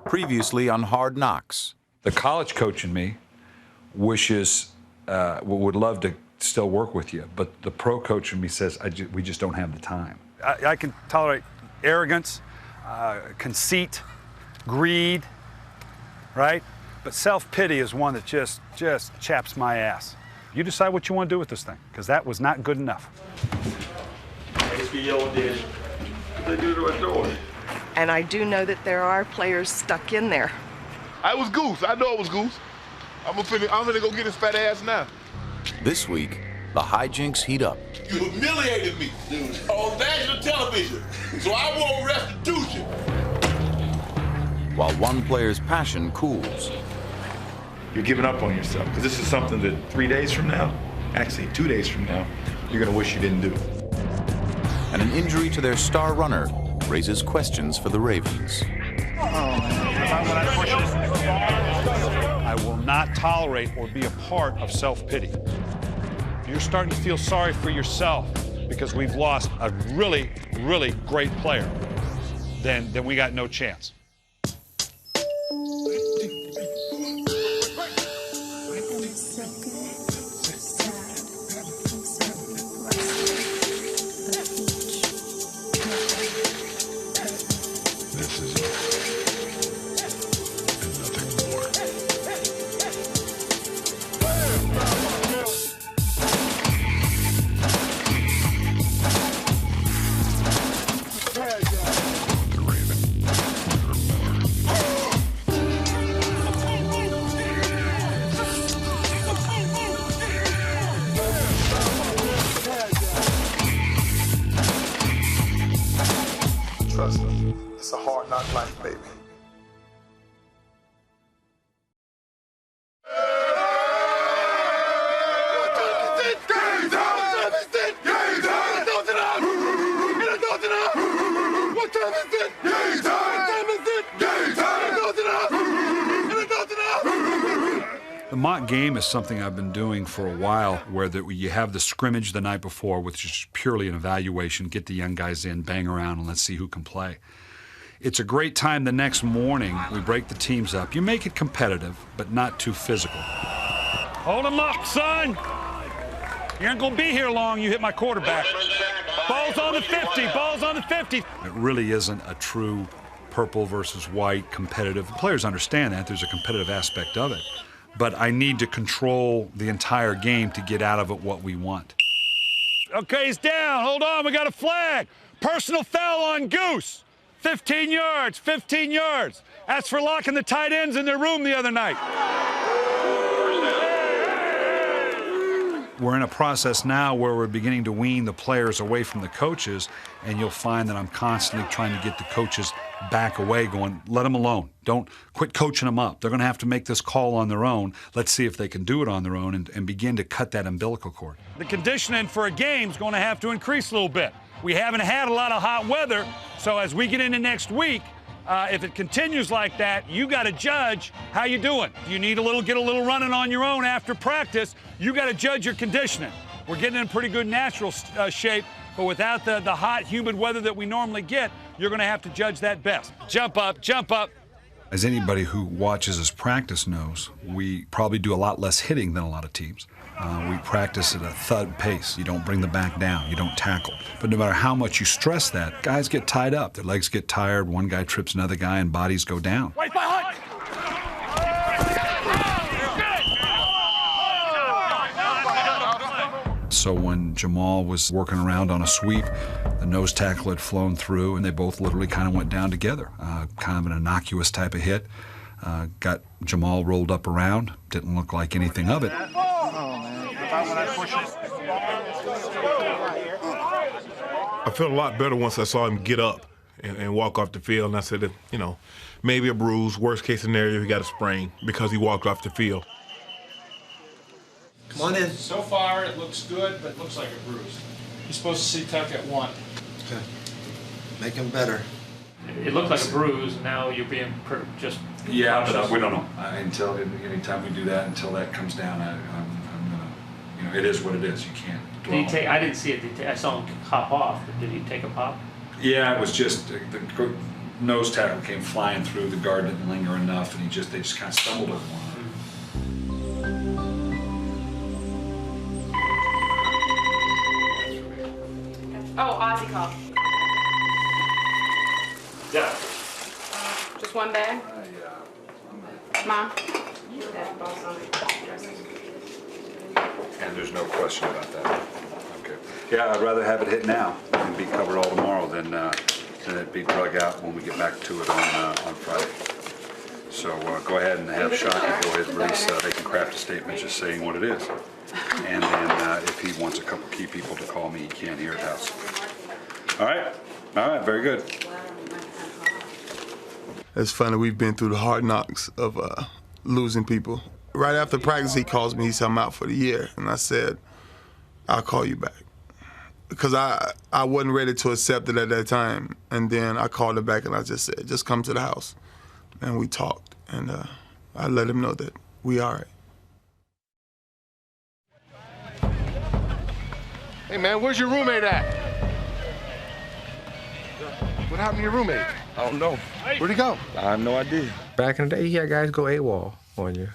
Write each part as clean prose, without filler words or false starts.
Previously on Hard Knocks. The college coach in me wishes, would love to still work with you, but the pro coach in me says, we just don't have the time. I can tolerate arrogance, conceit, greed, right? But self-pity is one that just chaps my ass. You decide what you want to do with this thing, because that was not good enough. And I do know that there are players stuck in there. I was Goose. I know it was Goose. I'm gonna go get his fat ass now. This week, the hijinks heat up. You humiliated me on national television, so I want restitution. While one player's passion cools. You're giving up on yourself, because this is something that 3 days from now, actually 2 days from now, you're gonna wish you didn't do. And an injury to their star runner raises questions for the Ravens. I will not tolerate or be a part of self-pity. If you're starting to feel sorry for yourself because we've lost a really, really great player, then we got no chance. Trust me, it's a hard knock life, baby. The mock game is something I've been doing for a while, where you have the scrimmage the night before, which is purely an evaluation, get the young guys in, bang around, and let's see who can play. It's a great time the next morning. We break the teams up. You make it competitive, but not too physical. Hold him up, son. You ain't gonna be here long, you hit my quarterback. Ball's on the 50, ball's on the 50. It really isn't a true purple versus white competitive. Players understand that, there's a competitive aspect of it. But I need to control the entire game to get out of it what we want. Okay, he's down. Hold on, we got a flag. Personal foul on Goose. 15 yards, 15 yards. That's for locking the tight ends in their room the other night. We're in a process now where we're beginning to wean the players away from the coaches, and you'll find that I'm constantly trying to get the coaches back away, going, let them alone. Don't quit coaching them up. They're going to have to make this call on their own. Let's see if they can do it on their own and begin to cut that umbilical cord. The conditioning for a game is going to have to increase a little bit. We haven't had a lot of hot weather, so as we get into next week, if it continues like that, you got to judge how you doing. You need get a little running on your own after practice. You got to judge your conditioning. We're getting in pretty good natural shape, but without the hot, humid weather that we normally get, you're going to have to judge that best. Jump up, jump up. As anybody who watches us practice knows, we probably do a lot less hitting than a lot of teams. We practice at a thud pace. You don't bring the back down. You don't tackle. But no matter how much you stress that, guys get tied up. Their legs get tired. One guy trips another guy, and bodies go down. Wait, So when Jamal was working around on a sweep, the nose tackle had flown through, and they both literally kind of went down together. Kind of an innocuous type of hit. Got Jamal rolled up around. Didn't look like anything of it. I felt a lot better once I saw him get up and walk off the field, and I said, you know, maybe a bruise, worst case scenario, he got a sprain because he walked off the field. Come on in. So far, it looks good, but it looks like a bruise. You're supposed to see Tuck at 1. Okay. Make him better. It looked like a bruise. Now you're being just. Yeah, but we don't know until anytime we do that. Until that comes down, I'm gonna, it is what it is. You can't. Did he take? I didn't see it. I saw him hop off. But did he take a pop? Yeah, it was just nose tackle came flying through. The guard didn't linger enough, and they just kind of stumbled over one. Oh, Ozzy called. Yeah. Just one bag? Mom? And there's no question about that. Okay. Yeah, I'd rather have it hit now and be covered all tomorrow than it be drug out when we get back to it on Friday. So go ahead and have Shockey go ahead and release. They can craft a statement just saying what it is. And then if he wants a couple key people to call me, he can here at the house. All right, very good. It's funny, we've been through the hard knocks of losing people. Right after practice, he calls me, he said, I'm out for the year. And I said, I'll call you back. Because I wasn't ready to accept it at that time. And then I called him back and I just said, just come to the house. And we talked. And I let him know that we all right. Hey, man, where's your roommate at? What happened to your roommate? I don't know. Where'd he go? I have no idea. Back in the day, you had guys go AWOL on you.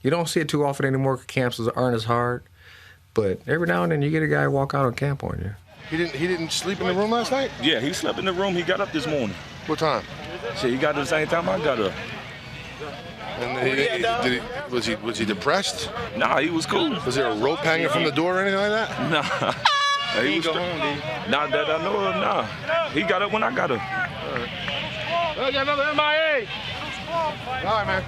You don't see it too often anymore because camps aren't as hard. But every now and then, you get a guy walk out on camp on you. He didn't sleep in the room last night? Yeah, he slept in the room. He got up this morning. What time? Shit, he got up the same time I got up. And was he depressed? Nah, he was cool. Was there a rope hanging from the door or anything like that? Nah. He was go home, did he? Not that I know of, nah. He got up when I got up. All right. I got another MIA. All right, man.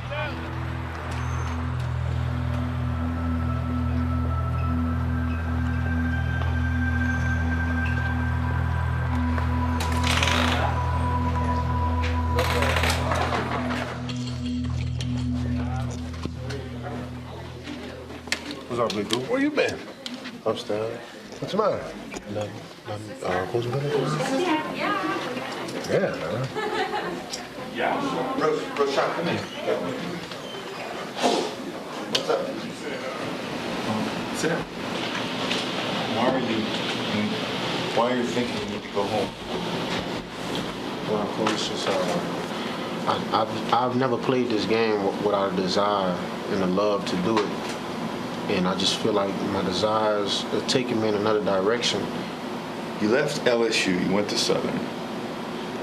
What's up, big dude? Where you been? Upstairs. What's the matter? Nothing. Who's with it? Yeah, man. Yeah. Bro, Sean, come in. What's up? Sit down. Why are you thinking you need to go home? Well, Coach, it's, I've never played this game without a desire and a love to do it. And I just feel like my desires are taking me in another direction. You left LSU, you went to Southern.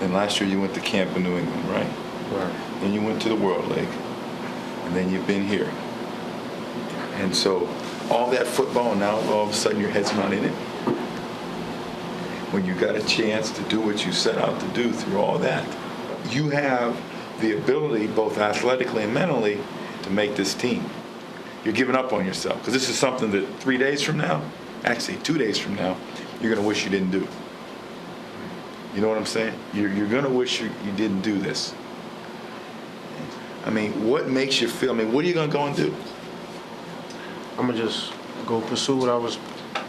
And last year you went to camp in New England, right? Right. Then you went to the World League. And then you've been here. And so all that football, now all of a sudden your head's not in it. When you got a chance to do what you set out to do through all that, you have the ability, both athletically and mentally, to make this team. You're giving up on yourself, because this is something that 3 days from now, actually 2 days from now, you're going to wish you didn't do. You know what I'm saying? You're going to wish you didn't do this. I mean, what makes you feel, what are you going to go and do? I'm going to just go pursue what I was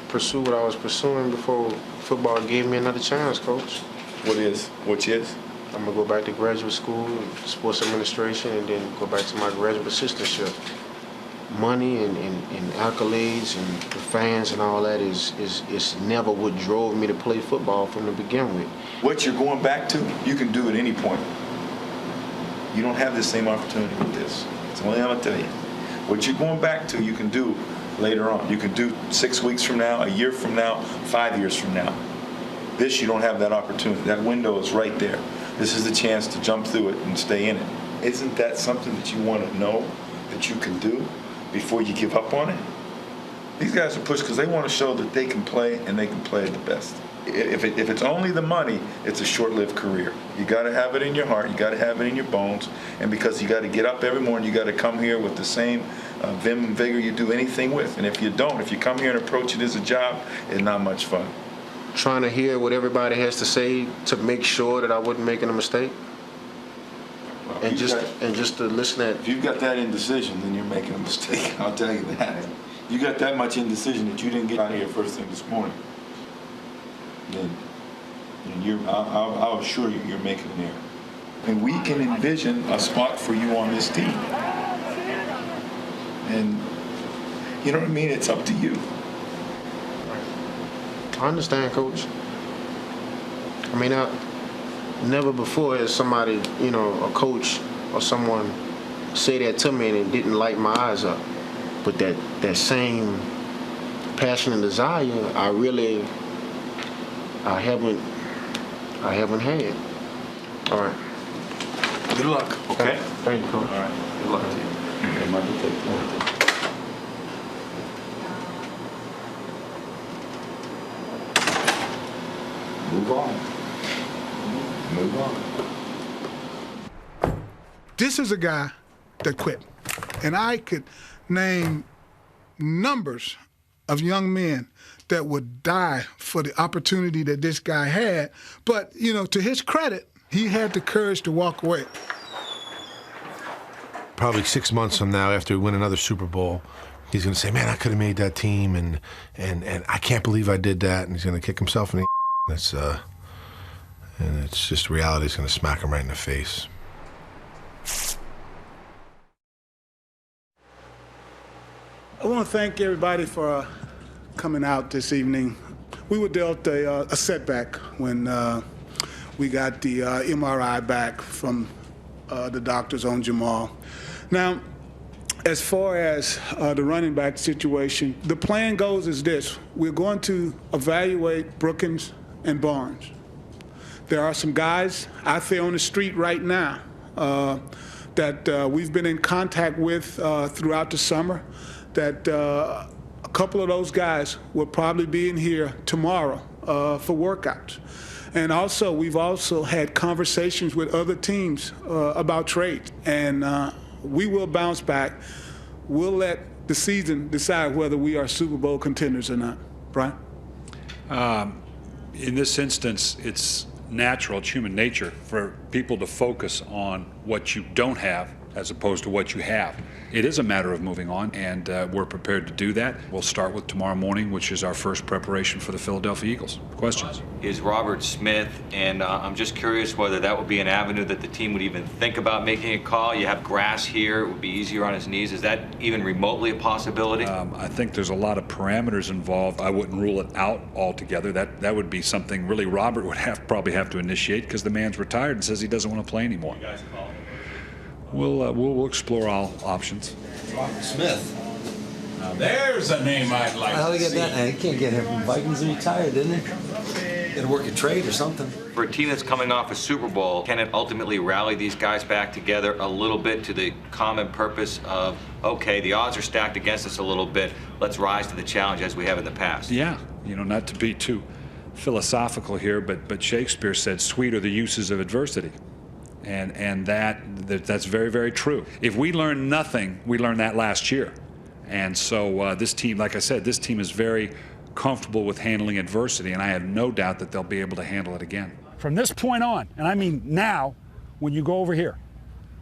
pursuing before football gave me another chance, Coach. Which is? I'm going to go back to graduate school, sports administration, and then go back to my graduate assistantship. Money and accolades and the fans and all that is never what drove me to play football from the begin with. What you're going back to, you can do at any point. You don't have the same opportunity with this. That's the only thing I'm going to tell you. What you're going back to, you can do later on. You can do 6 weeks from now, a year from now, 5 years from now. This, you don't have that opportunity. That window is right there. This is the chance to jump through it and stay in it. Isn't that something that you want to know that you can do before you give up on it? These guys are pushed because they want to show that they can play and they can play at the best. If it's only the money, it's a short-lived career. You got to have it in your heart. You got to have it in your bones. And because you got to get up every morning, you got to come here with the same vim and vigor you do anything with. And if you don't, if you come here and approach it as a job, it's not much fun. Trying to hear what everybody has to say to make sure that I wasn't making a mistake. Well, And just to listen at. If you've got that indecision, then you're making a mistake. I'll tell you that. You got that much indecision that you didn't get out of here first thing this morning. Then I'll assure you, you're making an error. And we can envision a spot for you on this team. And you know what I mean? It's up to you. I understand, Coach. I Never before has somebody, you know, a coach or someone say that to me and it didn't light my eyes up. But that same passion and desire, I haven't had. All right. Good luck. Okay. Thank you, Coach. All right. Good luck to you. Okay, Michael, take care. Move on. Move on. This is a guy that quit. And I could name numbers of young men that would die for the opportunity that this guy had. But, you know, to his credit, he had the courage to walk away. Probably 6 months from now, after we win another Super Bowl, he's going to say, man, I could have made that team, and I can't believe I did that. And he's going to kick himself in the and it's just reality is going to smack him right in the face. I want to thank everybody for coming out this evening. We were dealt a setback when we got the MRI back from the doctors on Jamal. Now, as far as the running back situation, the plan goes is this. We're going to evaluate Brookins and Barnes. There are some guys out there on the street right now that we've been in contact with throughout the summer, that a couple of those guys will probably be in here tomorrow for workouts. And also, we've also had conversations with other teams about trades. And we will bounce back. We'll let the season decide whether we are Super Bowl contenders or not. Brian? In this instance, it's natural, it's human nature for people to focus on what you don't have as opposed to what you have. It is a matter of moving on, and we're prepared to do that. We'll start with tomorrow morning, which is our first preparation for the Philadelphia Eagles. Questions? Is Robert Smith, and I'm just curious whether that would be an avenue that the team would even think about making a call. You have grass here, it would be easier on his knees. Is that even remotely a possibility? I think there's a lot of parameters involved. I wouldn't rule it out altogether. That would be something really Robert would probably have to initiate, because the man's retired and says he doesn't want to play anymore. You guys call him? We'll explore all options. Robert Smith. Now there's a name I'd like How to do you see. get that? He can't get him from Vikings. He retired, didn't he? Got to work a trade or something. For a team that's coming off a Super Bowl, can it ultimately rally these guys back together a little bit to the common purpose of, okay, the odds are stacked against us a little bit, let's rise to the challenge as we have in the past? Yeah, you know, not to be too philosophical here, but Shakespeare said, sweet are the uses of adversity. And that's very, very true. If we learn nothing, we learned that last year. And so this team, like I said, this team is very comfortable with handling adversity, and I have no doubt that they'll be able to handle it again. From this point on, and I mean now, when you go over here,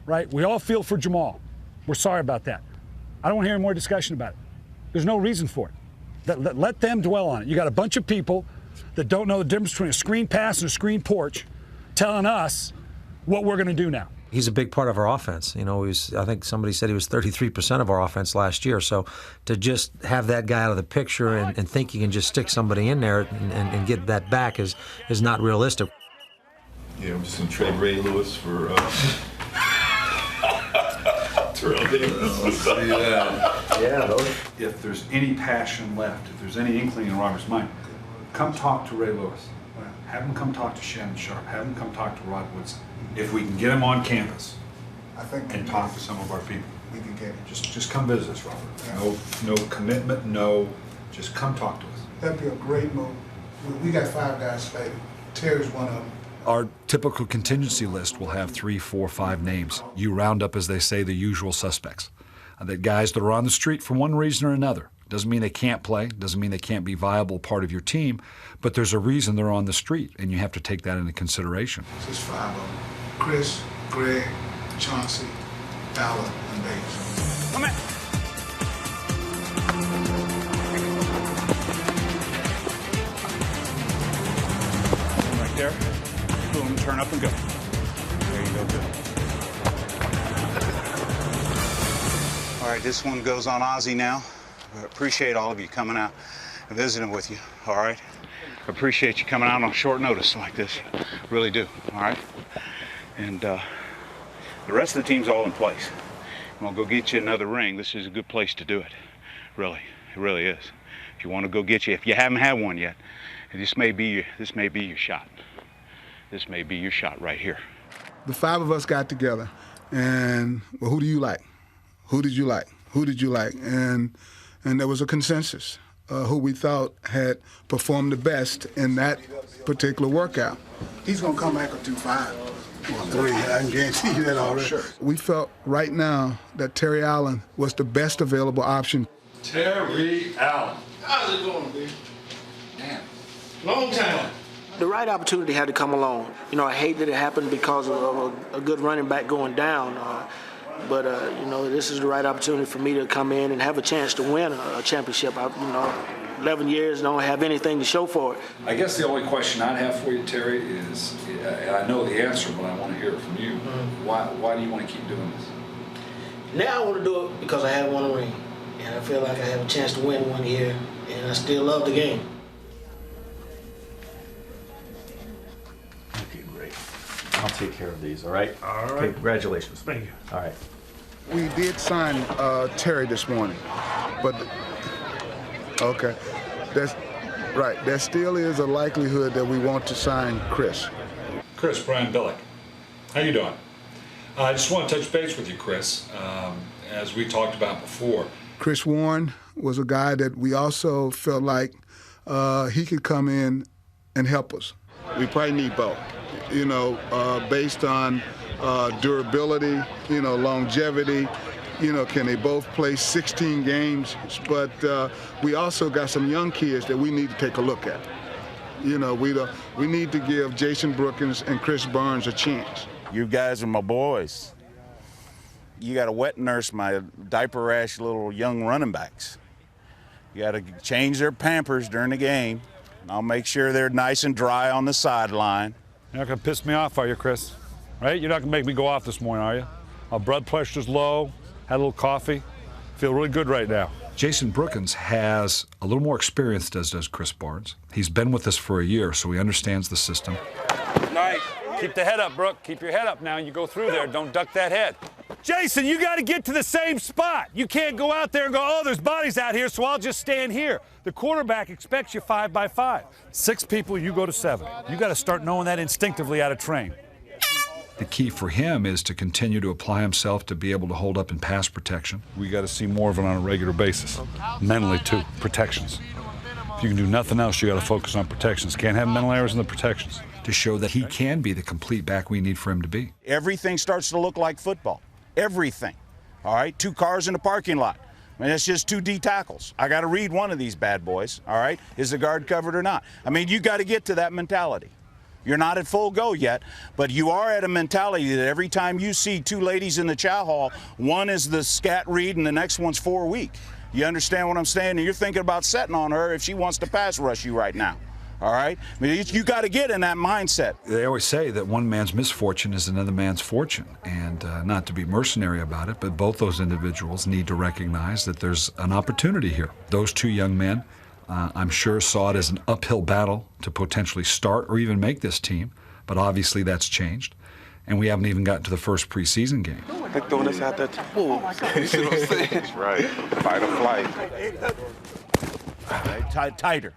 right, we all feel for Jamal. We're sorry about that. I don't want to hear any more discussion about it. There's no reason for it. Let them dwell on it. You got a bunch of people that don't know the difference between a screen pass and a screen porch telling us what we're going to do now. He's a big part of our offense. You know, I think somebody said he was 33% of our offense last year. So to just have that guy out of the picture and think you can just stick somebody in there and get that back is not realistic. Yeah, I'm just going to trade Ray Lewis for Terrell Davis. Yeah. If there's any passion left, if there's any inkling in Robert's mind, come talk to Ray Lewis. Have him come talk to Shannon Sharpe. Have him come talk to Rod Woodson. If we can get him on campus and talk to some of our people, we can get him. Just come visit us, Robert. No commitment, just come talk to us. That'd be a great move. We got 5 guys slated. Terry's one of them. Our typical contingency list will have 3, 4, 5 names. You round up, as they say, the usual suspects. The guys that are on the street for one reason or another. Doesn't mean they can't play, doesn't mean they can't be a viable part of your team, but there's a reason they're on the street, and you have to take that into consideration. There's 5 of them. Chris, Greg, Chauncey, Dalla, and Bates. Come in. Right there. Boom, turn up and go. There you go, good. All right, this one goes on Ozzy now. I appreciate all of you coming out and visiting with you, all right? appreciate you coming out on short notice like this. Really do, all right? And the rest of the team's all in place. I'm gonna go get you another ring. This is a good place to do it. Really, it really is. If you want to go get you, if you haven't had one yet, this may be your shot. This may be your shot right here. The 5 of us got together, and well, who do you like? Who did you like? Who did you like? And there was a consensus who we thought had performed the best in that particular workout. He's gonna come back with 2-5. Or 3, I can guarantee you that already. Sure. We felt right now that Terry Allen was the best available option. Terry Allen. How's it going, dude? Man, long time. The right opportunity had to come along. You know, I hate that it happened because of a good running back going down. But you know, this is the right opportunity for me to come in and have a chance to win a championship. 11 years, don't have anything to show for it. I guess the only question I'd have for you, Terry, is, and I know the answer, but I want to hear it from you. Why do you want to keep doing this? Now I want to do it because I have won a ring. And I feel like I have a chance to win one here, and I still love the game. Okay, great. I'll take care of these, all right? All right. Okay, congratulations. Thank you. All right. We did sign Terry this morning, but okay, that's right. There still is a likelihood that we want to sign Chris. Chris, Brian Billick. How you doing? I just want to touch base with you, Chris. As we talked about before, Chris Warren was a guy that we also felt like he could come in and help us. We probably need both, you know, based on durability, you know, longevity. You know, can they both play 16 games? But we also got some young kids that we need to take a look at. You know, we need to give Jason Brookins and Chris Barnes a chance. You guys are my boys. You got to wet nurse my diaper rash little young running backs. You got to change their Pampers during the game. I'll make sure they're nice and dry on the sideline. You're not going to piss me off, are you, Chris? Right? You're not going to make me go off this morning, are you? My blood pressure's low, had a little coffee, feel really good right now. Jason Brookins has a little more experience, as does Chris Barnes. He's been with us for a year, so he understands the system. Nice. Keep the head up, Brooke. Keep your head up now. You go through there. Don't duck that head. Jason, you got to get to the same spot. You can't go out there and go, oh, there's bodies out here, so I'll just stand here. The quarterback expects you 5 by 5. 6 people, you go to 7. You got to start knowing that instinctively out of train. The key for him is to continue to apply himself to be able to hold up in pass protection. We got to see more of it on a regular basis. Mentally, too. Protections. If you can do nothing else, you got to focus on protections. Can't have mental errors in the protections. To show that he can be the complete back we need for him to be. Everything starts to look like football. Everything. All right? 2 cars in the parking lot. I mean, it's just 2 D tackles. I got to read one of these bad boys. All right? Is the guard covered or not? I mean, you got to get to that mentality. You're not at full go yet, but you are at a mentality that every time you see 2 ladies in the chow hall, one is the scat read and the next one's 4 week. You understand what I'm saying? And you're thinking about setting on her if she wants to pass rush you right now. All right? I mean, you got to get in that mindset. They always say that one man's misfortune is another man's fortune, and not to be mercenary about it, but both those individuals need to recognize that there's an opportunity here. Those 2 young men, I'm sure, saw it as an uphill battle to potentially start or even make this team, but obviously that's changed, and we haven't even gotten to the first preseason game. They're throwing us out there to pull. You see what I'm saying? That's right. Fight or flight. All right, tighter.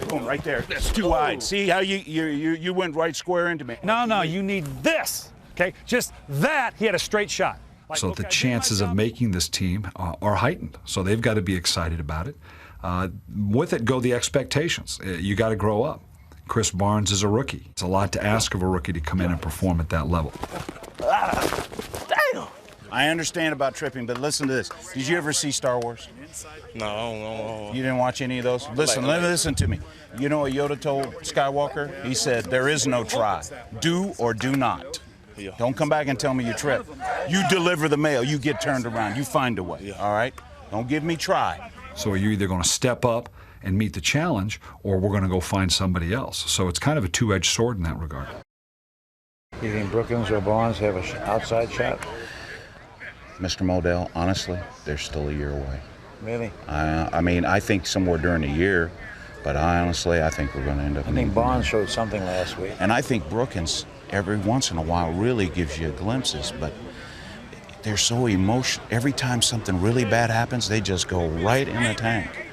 Boom, right there. That's too wide. See how you went right square into me. No, you need this, okay? Just that, he had a straight shot. So the chances of making this team are heightened. So they've got to be excited about it. With it go the expectations. You got to grow up. Chris Barnes is a rookie. It's a lot to ask of a rookie to come in and perform at that level. Damn! I understand about tripping, but listen to this. Did you ever see Star Wars? No. You didn't watch any of those? Listen to me. You know what Yoda told Skywalker? He said, there is no try. Do or do not. Yeah. Don't come back and tell me you trip. You deliver the mail. You get turned around. You find a way. Yeah. All right? Don't give me try. So you're either going to step up and meet the challenge, or we're going to go find somebody else. So it's kind of a two-edged sword in that regard. You think Brookins or Barnes have an outside shot? Mr. Modell, honestly, they're still a year away. Really? I mean, I think somewhere during the year, but I think we're going to end up. I think Barnes showed something last week. And I think Brookins, every once in a while, really gives you glimpses, but they're so emotional. Every time something really bad happens, they just go right in the tank.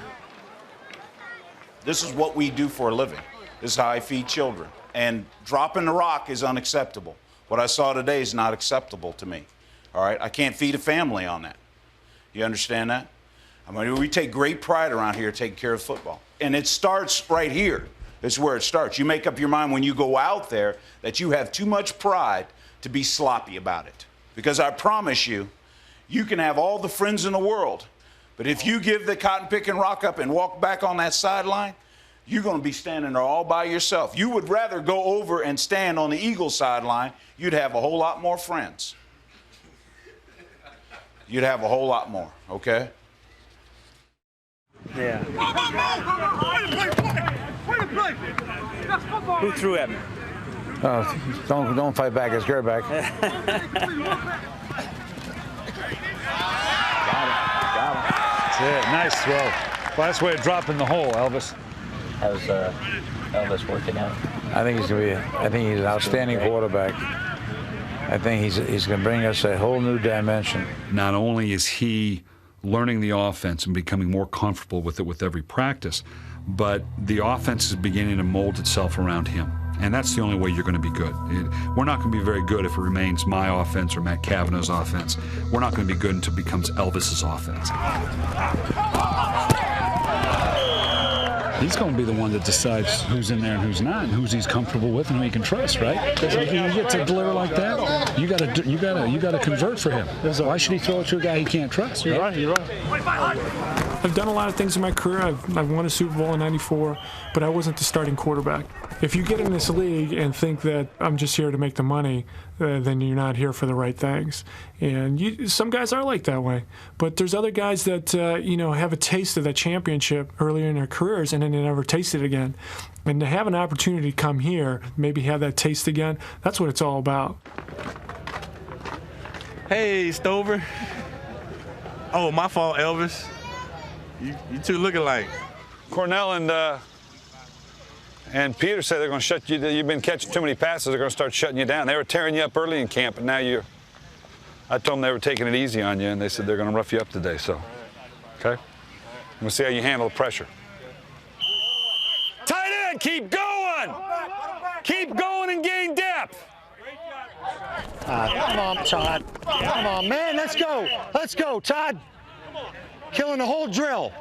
This is what we do for a living. This is how I feed children. And dropping the rock is unacceptable. What I saw today is not acceptable to me. All right? I can't feed a family on that. You understand that? I mean, we take great pride around here taking care of football. And it starts right here. It's where it starts. You make up your mind when you go out there that you have too much pride to be sloppy about it. Because I promise you, you can have all the friends in the world, but if you give the cotton picking rock up and walk back on that sideline, you're going to be standing there all by yourself. You would rather go over and stand on the Eagle sideline. You'd have a whole lot more friends. You'd have a whole lot more, okay? Yeah. Who threw at me? Don't fight back as Grbac. Got him. That's it. Nice throw. Well, that's way of dropping the hole, Elvis. How's Elvis working out? I think he's an outstanding quarterback. I think he's going to bring us a whole new dimension. Not only is he learning the offense and becoming more comfortable with it with every practice, but the offense is beginning to mold itself around him. And that's the only way you're going to be good. We're not going to be very good if it remains my offense or Matt Cavanaugh's offense. We're not going to be good until it becomes Elvis's offense. He's going to be the one that decides who's in there and who's not, and who's he's comfortable with and who he can trust, right? Because if you get to deliver like that, you got to convert for him. Why should he throw it to a guy he can't trust? You're right. I've done a lot of things in my career. I've won a Super Bowl in '94, but I wasn't the starting quarterback. If you get in this league and think that I'm just here to make the money, then you're not here for the right things. And some guys are like that way, but there's other guys that have a taste of that championship earlier in their careers and then they never taste it again. And to have an opportunity to come here, maybe have that taste again, that's what it's all about. Hey, Stover. Oh, my fault, Elvis. You two look alike. Cornell and Peter said they're going to shut you. You've been catching too many passes. They're going to start shutting you down. They were tearing you up early in camp, and now I told them they were taking it easy on you, and they said they're going to rough you up today. So, okay, we'll see how you handle the pressure. Tight end, keep going. Keep going and gain depth. Come on, Todd. Come on, man. Let's go. Let's go, Todd. Killing the whole drill.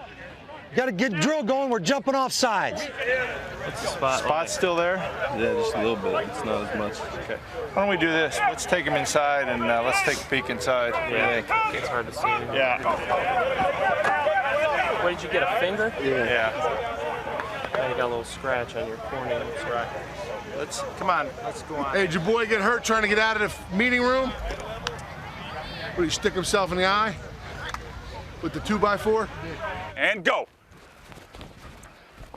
Got to get drill going. We're jumping off sides. What's the spot? Spot's still there? Yeah, just a little bit. It's not as much. Okay. Why don't we do this? Let's take him inside and let's take a peek inside. Yeah, it's hard to see. Yeah. What did you get, a finger? Yeah. Now you got a little scratch on your cornea. Right. Come on. Let's go on. Hey, did your boy get hurt trying to get out of the meeting room? What, did he stick himself in the eye? With the 2x4? And go.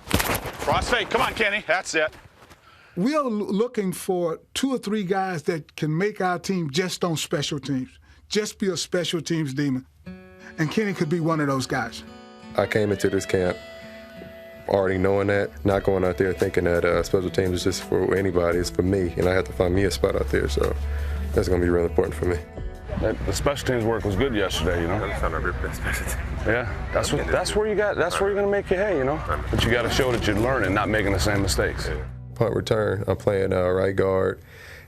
Crossfade. Come on, Kenny. That's it. We are looking for 2 or 3 guys that can make our team just on special teams. Just be a special teams demon. And Kenny could be one of those guys. I came into this camp already knowing that, not going out there thinking that special teams is just for anybody, it's for me, and I have to find me a spot out there, so that's going to be really important for me. The special teams work was good yesterday, you know. Yeah, that's where you're going to make your hay, you know. But you got to show that you're learning, not making the same mistakes. Punt return, I'm playing right guard,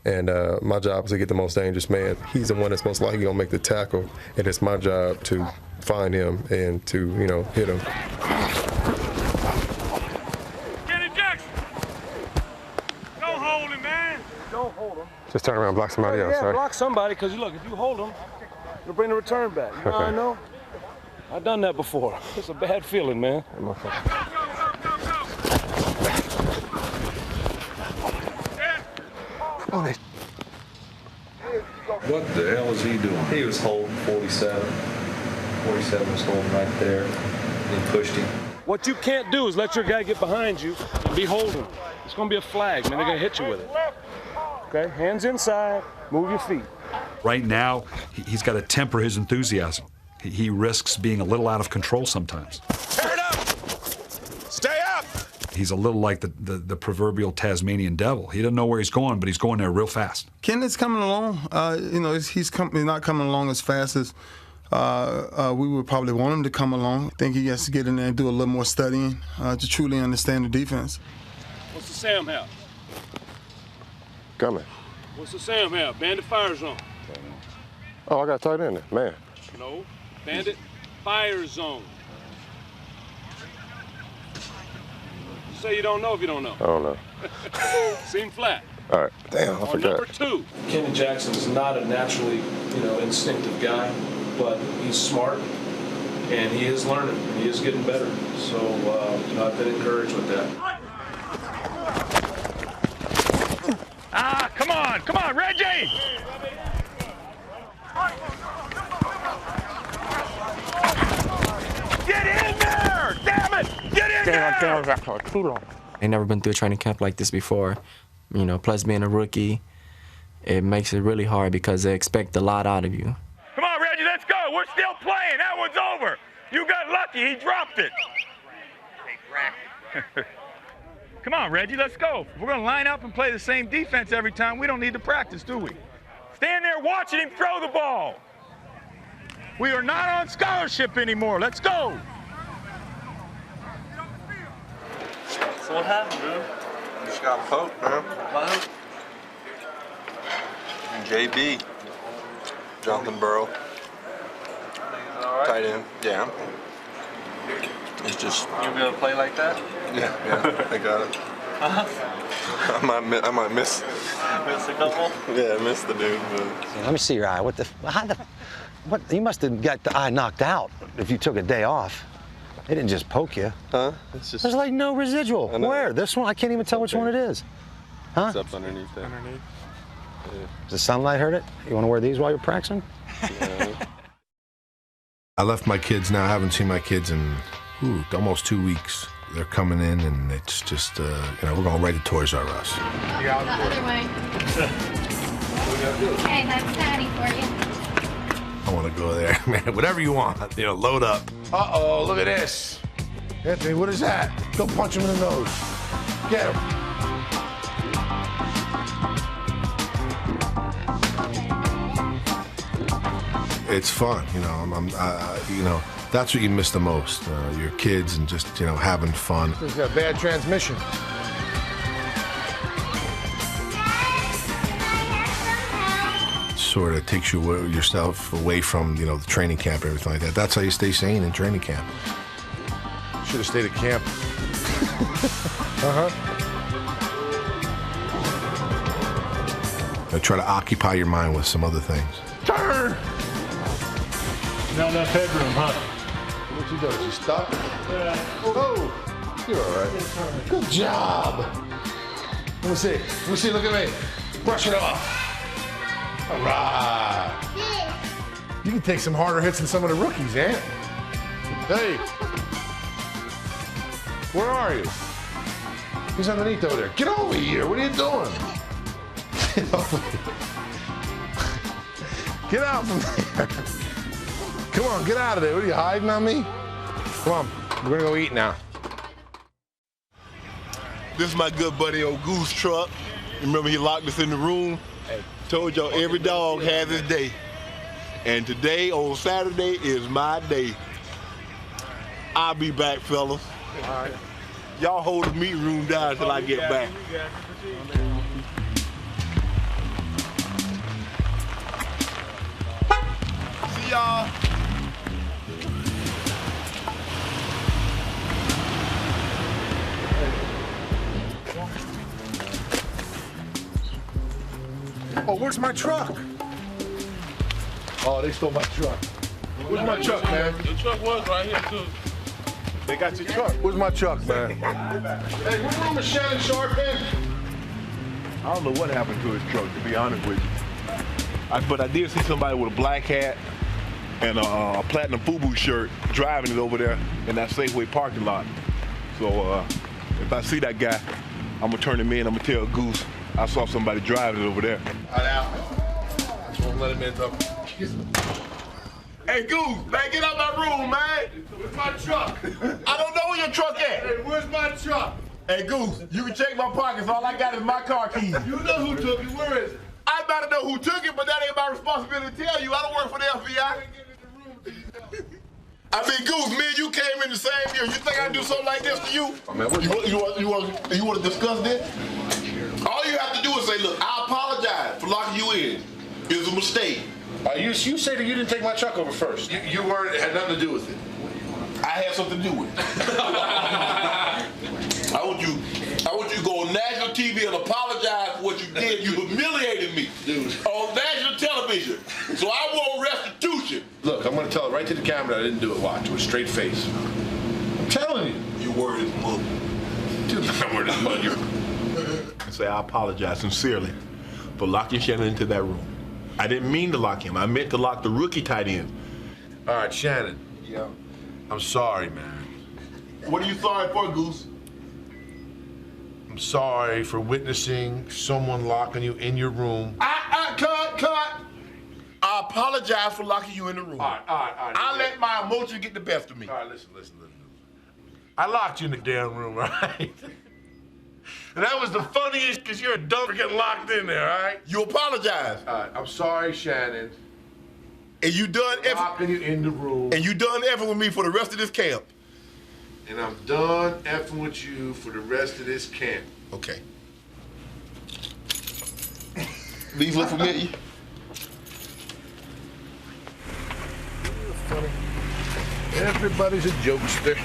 and my job is to get the most dangerous man. He's the one that's most likely going to make the tackle, and it's my job to find him and to, hit him. Just turn around and block somebody else, right? Block somebody, because look, if you hold them, you'll bring the return back. You know how I know? I've done that before. It's a bad feeling, man. What the hell is he doing? He was holding 47. 47 was holding right there. He pushed him. What you can't do is let your guy get behind you and be holding. It's going to be a flag, man. They're going to hit you with it. Okay, hands inside, move your feet. Right now, he's got to temper his enthusiasm. He risks being a little out of control sometimes. Turn up! Stay up! He's a little like the proverbial Tasmanian devil. He doesn't know where he's going, but he's going there real fast. Kenneth's coming along. He's not coming along as fast as we would probably want him to come along. I think he has to get in there and do a little more studying to truly understand the defense. What's the Sam have? Coming. What's the Sam have? Bandit fire zone. Oh, I got tight end there, man. No. Bandit fire zone. Say you don't know if you don't know. I don't know. Seem flat. All right. Damn, I forgot. Number 2. Kenny Jackson's not a naturally, instinctive guy, but he's smart and he is learning. He is getting better. So, I've been encouraged with that. Come on, Reggie! Get in there! Damn it! Get in there! Too long. I've never been through a training camp like this before. Plus being a rookie, it makes it really hard because they expect a lot out of you. Come on, Reggie, let's go. We're still playing. That one's over. You got lucky. He dropped it. Come on, Reggie, let's go. If we're going to line up and play the same defense every time, we don't need to practice, do we? Stand there watching him throw the ball. We are not on scholarship anymore. Let's go. So what happened, bro? Just got poked, man. What? JB. Jonathan Burrow. Right? Tight end. Yeah. It's just. You be able to play like that? Yeah, I got it. I might miss. Miss a couple? Yeah, I missed the dude. But... Let me see your eye. What? You must have got the eye knocked out if you took a day off. It didn't just poke you. Huh? It's just. There's like no residual. Where? This one? I can't even tell which one it is. Huh? It's up underneath there. Underneath. Yeah. Does the sunlight hurt it? You want to wear these while you're practicing? Yeah. I left my kids now. I haven't seen my kids in almost 2 weeks. They're coming in, and it's just, we're going right to Toys R Us. The other way. Okay, that's Patty for you. I want to go there, man. Whatever you want, load up. Uh-oh, look at this. Anthony, what is that? Go punch him in the nose. Get him. It's fun, that's what you miss the most, your kids and just, having fun. He's got a bad transmission. Sort of takes yourself away from, the training camp, everything like that. That's how you stay sane in training camp. Should have stayed at camp. I try to occupy your mind with some other things. Turn! Not enough headroom, huh? What you doing? Is you stuck? Yeah. Oh, you're all right. Good job. Let me see. Look at me. Brush it off. All right. You can take some harder hits than some of the rookies, Ant. Hey. Where are you? He's underneath over there. Get over here. What are you doing? Get out from there. Come on, get out of there. What are you hiding on me? Come on, we're gonna go eat now. This is my good buddy, old Goose Truck. Remember he locked us in the room? Told y'all every dog has his day. And today, on Saturday, is my day. I'll be back, fellas. All right. Y'all hold the meeting room down until I get back. See y'all. Oh, where's my truck? Oh, they stole my truck. Where's my truck, man? The truck was right here, too. They got your truck. Where's my truck, man? Hey, what room is Shannon Sharpe in? I don't know what happened to his truck, to be honest with you. But I did see somebody with a black hat and a platinum FUBU shirt driving it over there in that Safeway parking lot. So if I see that guy, I'm gonna turn him in. I'm gonna tell Goose I saw somebody driving it over there. All right, Al. I just won't let him in, though. Hey, Goose, man, get out my room, man. Where's my truck? I don't know where your truck at. Hey, where's my truck? Hey, Goose, you can check my pockets. All I got is my car keys. You know who took it. Where is it? I better know who took it, but that ain't my responsibility to tell you. I don't work for the FBI. I mean, Goose, me and you came in the same year. You think I'd do something like this to you? You want to discuss this? All you have to do is say, look, I apologize for locking you in. It was a mistake. You say that you didn't take my truck over first. You weren't, it had nothing to do with it. I had something to do with it. I want you to go on national TV and apologize for what you did. You humiliated me on national television. So I want restitution. Look, I'm going to tell it right to the camera that I didn't do it. Watch, with a straight face. I'm telling you. Your word is mud. Dude, my word is mud. I say I apologize sincerely for locking Shannon into that room. I didn't mean to lock him. I meant to lock the rookie tight end. All right, Shannon. Yeah. I'm sorry, man. What are you sorry for, Goose? I'm sorry for witnessing someone locking you in your room. Cut. I apologize for locking you in the room. All right. I let my emotions get the best of me. All right, listen. I locked you in the damn room, all right? And that was the funniest because you're a dumb for getting locked in there, all right? You apologize. All right, I'm sorry, Shannon. And you done locking you in the room. And you done effing with me for the rest of this camp. And I'm done effing with you for the rest of this camp. Okay. These look familiar? Funny. Everybody's a jokester.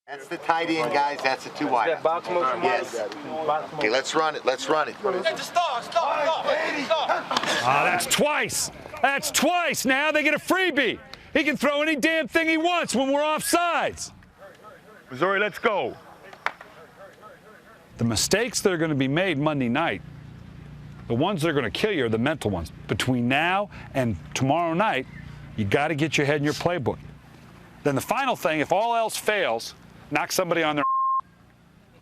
That's the tight end, guys. That's the 2 wide. That box motion? Yes. Okay, let's run it. Stop. That's twice. That's twice now. They get a freebie. He can throw any damn thing he wants when we're offsides. Missouri, let's go. The mistakes that are going to be made Monday night, the ones that are going to kill you are the mental ones. Between now and tomorrow night, you got to get your head in your playbook. Then the final thing, if all else fails, knock somebody on their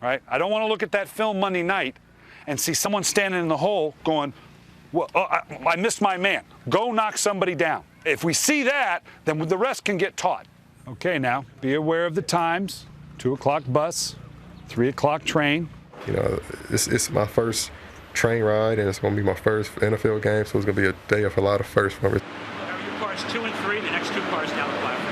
right? I don't want to look at that film Monday night and see someone standing in the hole going, well, I missed my man. Go knock somebody down. If we see that, then the rest can get taught. Okay, now, be aware of the times. 2 o'clock bus, 3 o'clock train. You know, it's my first train ride, and it's going to be my first NFL game, so it's going to be a day of a lot of firsts for me. Your cars 2 and 3, the next 2 cars down the platform.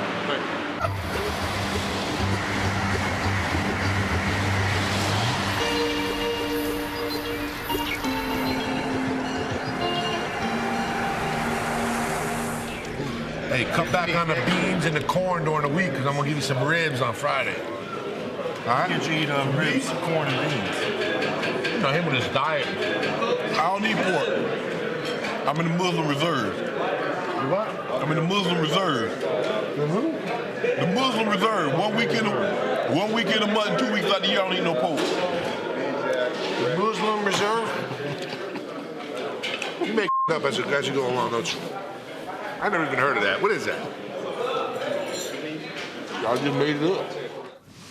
Hey, cut back on the beans and the corn during the week because I'm going to give you some ribs on Friday. All right? Get you eat ribs, corn, and beans. You know, him with his diet. I don't need pork. I'm in the Muslim Reserve. You what? I'm in the Muslim Reserve. The Muslim Reserve. 1 weekend a month, 2 weeks out of the year, I don't eat no pork. The Muslim Reserve? You make up as you go along, don't you? I never even heard of that. What is that? Y'all just made it up.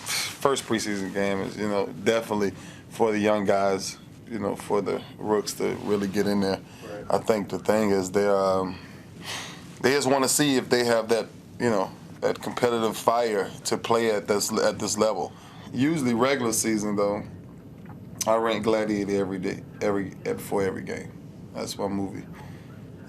First preseason game is, definitely for the young guys, for the rooks to really get in there. Right. I think the thing is they just want to see if they have that, that competitive fire to play at this level. Usually regular season though, I rank Gladiator every day, before every game. That's my movie.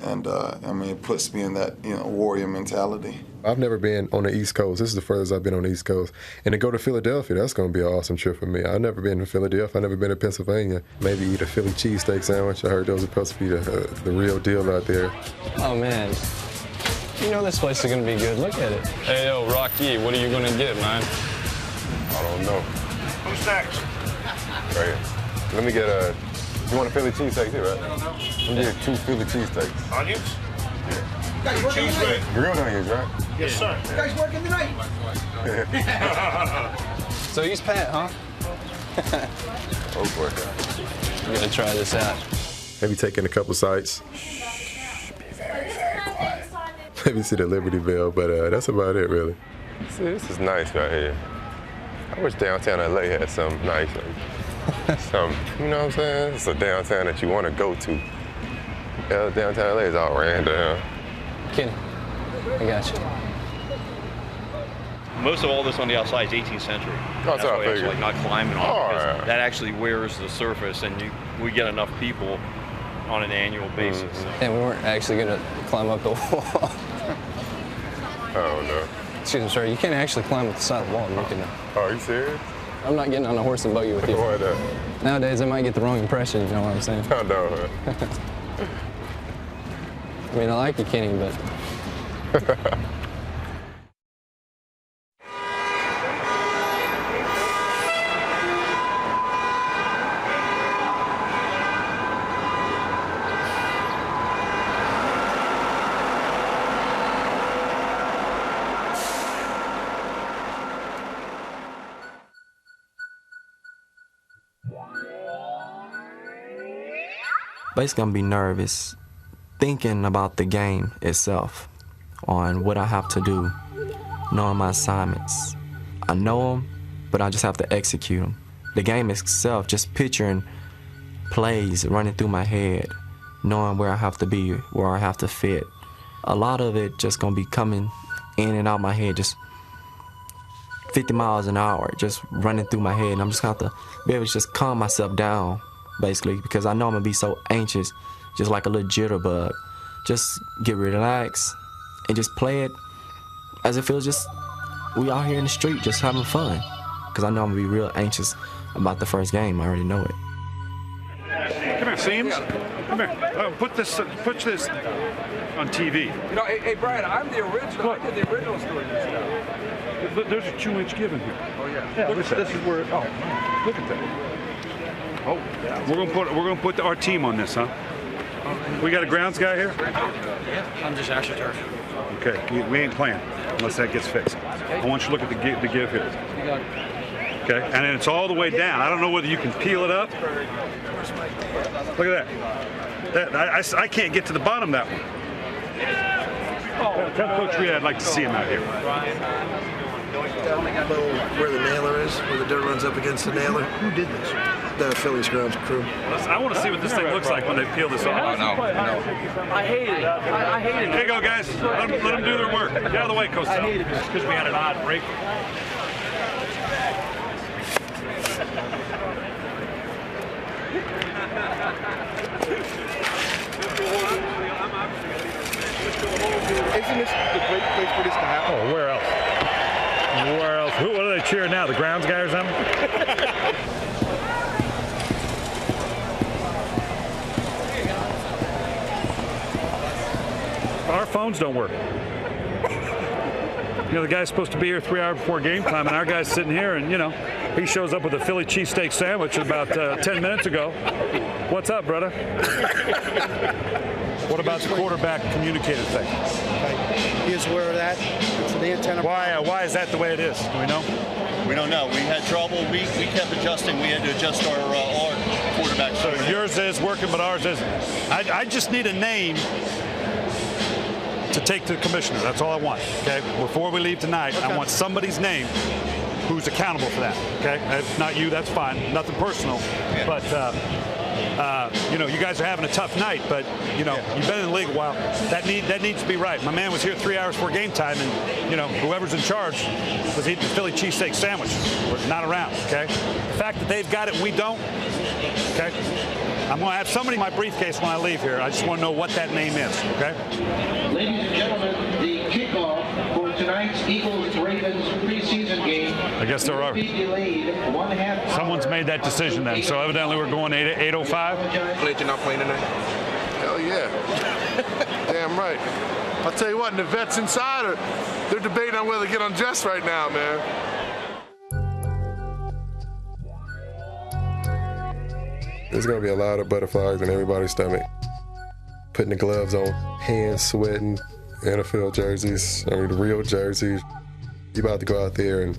And, it puts me in that, warrior mentality. I've never been on the East Coast. This is the furthest I've been on the East Coast. And to go to Philadelphia, that's going to be an awesome trip for me. I've never been to Philadelphia. I've never been to Pennsylvania. Maybe eat a Philly cheesesteak sandwich. I heard those are supposed to be the real deal out there. Oh, man. You know this place is going to be good. Look at it. Hey, yo, Rocky, what are you going to get, man? I don't know. Who's next? Right here. Let me get you want a Philly cheesesteak too, right? Let me get 2 Philly cheesesteaks. Onions? Cheese bread. Grilled onions, right? Yes, sir. You guys working tonight? So he's Pat, huh? Oh, boy. We're going to try this out. Maybe taking a couple sites. Should be very, very quiet. Maybe see the Liberty Bell, but that's about it, really. See, this is nice right here. I wish downtown LA had something nice. You know what I'm saying? It's a downtown that you want to go to. Yeah, downtown LA is all random. Kenny, I got you. Most of all this on the outside is 18th century. That's why what I it's figured. like not climbing on it, because right. that actually wears the surface, and we get enough people on an annual basis. So. And we weren't actually going to climb up the wall. Oh, no. Excuse me, sir. You can't actually climb up the side of the wall. Oh, are you serious? I'm not getting on a horse and buggy with you. Why not? Nowadays, I might get the wrong impression, you know what I'm saying? I know, I mean, I like you, Kenny, but... Basically, I'm gonna be nervous, thinking about the game itself, on what I have to do, knowing my assignments. I know them, but I just have to execute them. The game itself, just picturing plays running through my head, knowing where I have to be, where I have to fit. A lot of it just gonna be coming in and out my head, just 50 miles an hour, just running through my head. And I'm just gonna have to be able to just calm myself down, basically, because I know I'm gonna be so anxious, just like a little jitterbug. Just get relaxed and just play it as if it was just we out here in the street just having fun. Because I know I'm gonna be real anxious about the first game. I already know it. Come here, Seams. Come here. Put this on TV. You know, hey, Brian, I'm the original. I did the original story of this stuff. There's a 2-inch give in here. Oh yeah. Look at that. This is where. Oh, look at that. Oh, we're gonna put our team on this, huh? We got a grounds guy here. Yeah, I'm just AstroTurf. Okay, we ain't playing unless that gets fixed. I want you to look at the give here. Okay, and then it's all the way down. I don't know whether you can peel it up. Look at that. I can't get to the bottom of that one. Tell Coach Reed I'd like to see him out here. Where the nailer is, where the dirt runs up against the nailer. Who did this? The Phillies grounds crew. I want to see what this thing looks like when they peel this off. Oh, no. I hate it. I hate it. There you go, guys. Let them do their work. Get out of the way, Coach. I hate it because we had an odd break. Isn't this the great place for this to happen? Oh, where else? Where else? What are they cheering now? The grounds guy or something? Our phones don't work. You know, the guy's supposed to be here 3 hours before game time, and our guy's sitting here, and, you know, he shows up with a Philly cheesesteak sandwich about 10 minutes ago. What's up, brother? What about the quarterback communicator thing? He is aware of that. It's an antenna. Why is that the way it is? Do we know? We don't know. We had trouble. We kept adjusting. We had to adjust our quarterback. So yours is working, but ours isn't. I just need a name to take to the commissioner. That's all I want, okay? Before we leave tonight, I want somebody's name who's accountable for that, okay? If not you, that's fine. Nothing personal. Yeah. But, you know, you guys are having a tough night, but, you know, you've been in the league a while. That needs to be right. My man was here 3 hours before game time, and, you know, whoever's in charge was eating the Philly cheesesteak sandwich. We're not around, okay? The fact that they've got it and we don't, okay? I'm going to have somebody in my briefcase when I leave here. I just want to know what that name is, okay? Ladies and gentlemen, the kickoff for tonight's Eagles-Ravens preseason game. I guess there are. Someone's made that decision then. So evidently we're going 8:05. Glad you're not playing tonight. Hell yeah. Damn right. I'll tell you what, and the vets inside they're debating on whether to get undressed right now, man. There's going to be a lot of butterflies in everybody's stomach. Putting the gloves on, hands sweating, NFL jerseys, I mean the real jerseys. You're about to go out there and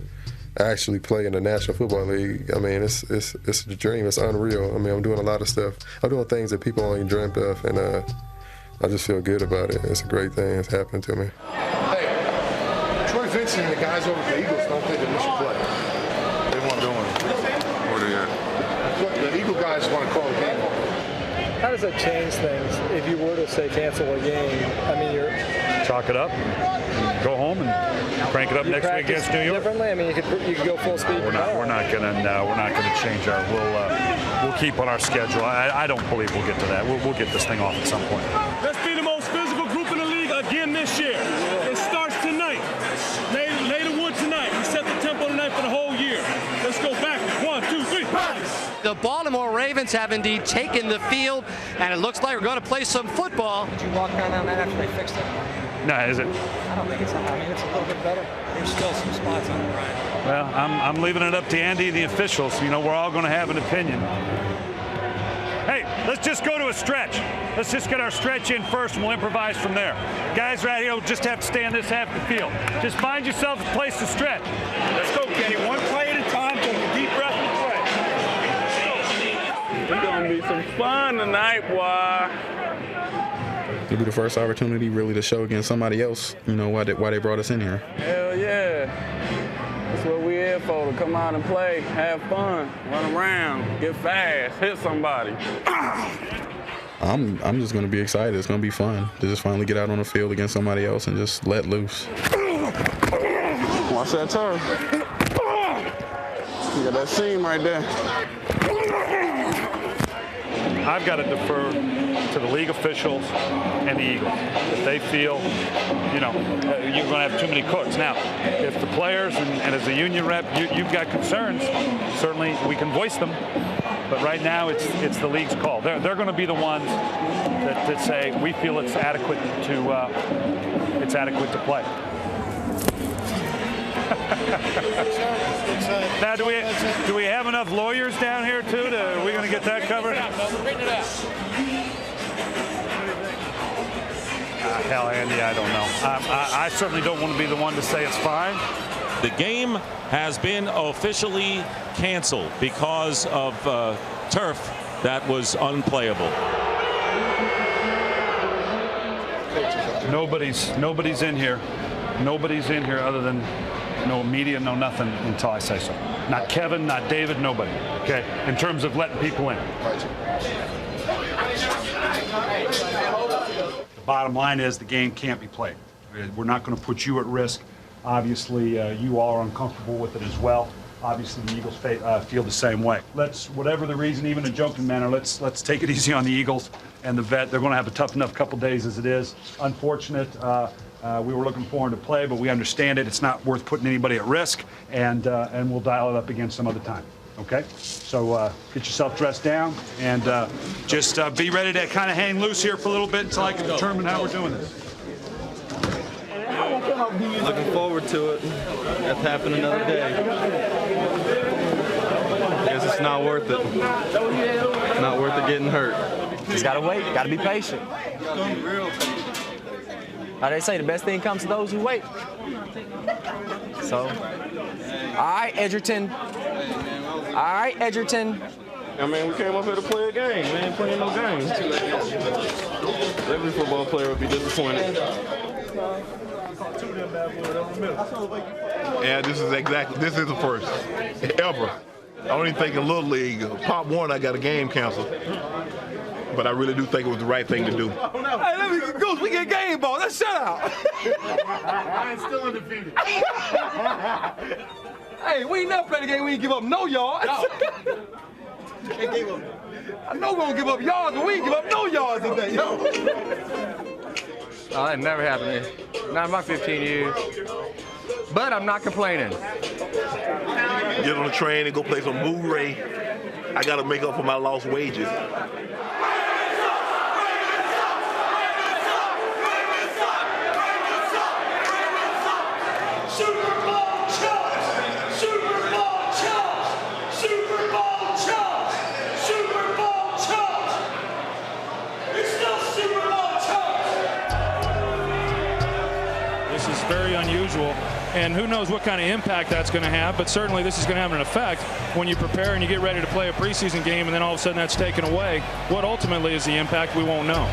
actually play in the National Football League. I mean, it's a dream. It's unreal. I mean, I'm doing a lot of stuff. I'm doing things that people only dreamt of, and I just feel good about it. It's a great thing that's happened to me. Hey, Troy Vincent and the guys over at the Eagles don't think that we should play. They won't do it. What are they at? guys want to call the game off. How does that change things if you were to say cancel a game? I mean, you're chalk it up, go home, and crank it up next week against New York. Differently, I mean, you could go full speed. We're not gonna change our. We'll keep on our schedule. I don't believe we'll get to that. We'll get this thing off at some point. Let's be the most physical group in the league again this year. It starts tonight. Lay the wood tonight. We set the tempo tonight for the whole year. Let's go back. 1, 2, 3. The Baltimore Ravens have indeed taken the field, and it looks like we're going to play some football. Did you walk down on that after they fixed it? No, is it? I don't think it's. I mean, it's a little bit better. There's still some spots on it, Brian. Well, I'm leaving it up to Andy and the officials. You know, we're all going to have an opinion. Hey, let's just go to a stretch. Let's just get our stretch in first, and we'll improvise from there. Guys right here will just have to stay on this half of the field. Just find yourself a place to stretch. Let's go, Kenny. One play at a time. Take a deep breath and play. It's gonna be some fun tonight, boy. It'll be the first opportunity really to show against somebody else, you know, why they brought us in here. Hell yeah. That's what we here for, to come out and play, have fun, run around, get fast, hit somebody. I'm just gonna be excited. It's gonna be fun to just finally get out on the field against somebody else and just let loose. Watch that turn. You got that seam right there. I've got to defer to the league officials and the Eagles. If they feel, you know, you're going to have too many cooks. Now, if the players and as a union rep, you've got concerns, certainly we can voice them. But right now, it's the league's call. They're going to be the ones that say we feel it's adequate to play. Now, do we have enough lawyers down here too? Are we going to get that covered? Hell, Andy, I don't know. I certainly don't want to be the one to say it's fine. The game has been officially canceled because of turf that was unplayable. Nobody's in here. Nobody's in here other than no media, no nothing until I say so. Not Kevin, not David, nobody. Okay, in terms of letting people in. The bottom line is the game can't be played. We're not going to put you at risk. Obviously, you all are uncomfortable with it as well. Obviously, the Eagles feel the same way. Whatever the reason, even in a joking manner, let's take it easy on the Eagles and the vet. They're going to have a tough enough couple days as it is. Unfortunate. We were looking for him to play, but we understand it. It's not worth putting anybody at risk, and we'll dial it up again some other time. Okay? So get yourself dressed down, and just be ready to kind of hang loose here for a little bit until I can determine how we're doing this. Looking forward to it. That's happened another day. I guess it's not worth it. Not worth it getting hurt. Just gotta wait. Gotta be patient. How they say, the best thing comes to those who wait. So, all right, Edgerton. All right, Edgerton. I mean, we came up here to play a game. We ain't playing no games. Every football player would be disappointed. Yeah, this is the first ever. I don't even think in Little League, Pop Warner, I got a game canceled. But I really do think it was the right thing to do. Hey, let me go. We get game ball. Let's shut out. I ain't still undefeated. Hey, we ain't never played a game. We ain't give up no yards. I know we won't give up yards, but we ain't give up no yards today. No. Oh, that never happened. Not in my 15 years. But I'm not complaining. Get on the train and go play some Blu-ray. I got to make up for my lost wages. Very unusual, and who knows what kind of impact that's going to have, but certainly this is going to have an effect when you prepare and you get ready to play a preseason game, and then all of a sudden that's taken away. What ultimately is the impact, we won't know.